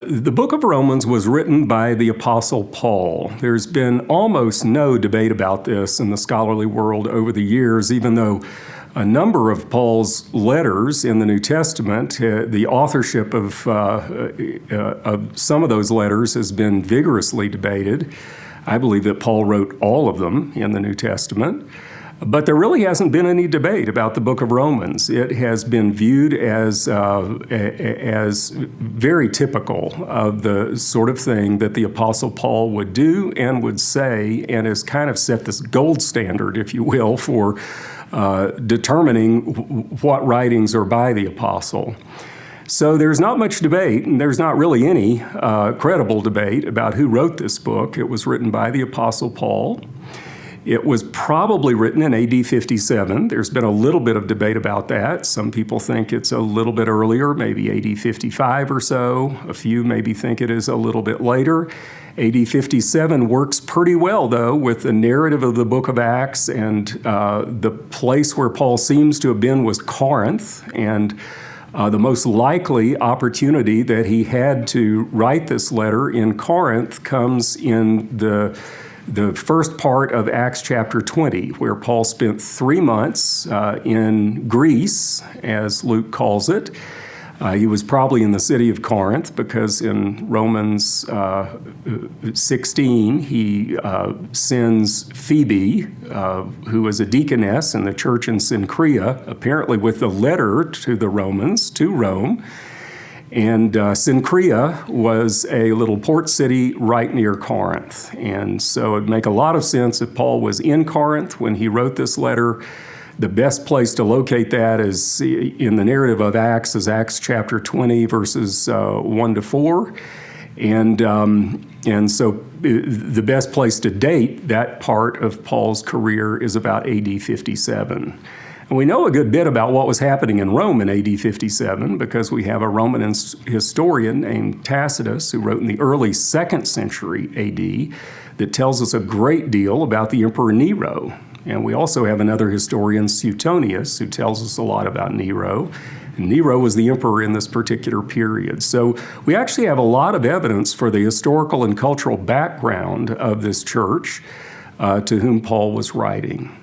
The book of Romans was written by the Apostle Paul. There's been almost no debate about this in the scholarly world over the years, even though a number of Paul's letters in the New Testament, the authorship of some of those letters has been vigorously debated. I believe that Paul wrote all of them in the New Testament. But there really hasn't been any debate about the book of Romans. It has been viewed as very typical of the sort of thing that the Apostle Paul would do and would say, and has kind of set this gold standard, if you will, for determining what writings are by the apostle. So there's not much debate, and there's not really any credible debate about who wrote this book. It was written by the Apostle Paul. It was probably written in AD 57. There's been a little bit of debate about that. Some people think it's a little bit earlier, maybe AD 55 or so. A few maybe think it is a little bit later. AD 57 works pretty well, though, with the narrative of the book of Acts, and the place where Paul seems to have been was Corinth, and the most likely opportunity that he had to write this letter in Corinth comes in the first part of Acts chapter 20, where Paul spent 3 months in Greece, as Luke calls it. He was probably in the city of Corinth because in Romans 16, he sends Phoebe, who was a deaconess in the church in Cenchrea, apparently with a letter to the Romans, to Rome. And Cenchrea was a little port city right near Corinth. And so it'd make a lot of sense if Paul was in Corinth when he wrote this letter. The best place to locate that is in the narrative of Acts, is Acts chapter 20, verses 1 to 4. And so the best place to date that part of Paul's career is about AD 57. And we know a good bit about what was happening in Rome in AD 57 because we have a Roman historian named Tacitus who wrote in the early 2nd century AD that tells us a great deal about the Emperor Nero. And we also have another historian, Suetonius, who tells us a lot about Nero. And Nero was the emperor in this particular period. So we actually have a lot of evidence for the historical and cultural background of this church to whom Paul was writing.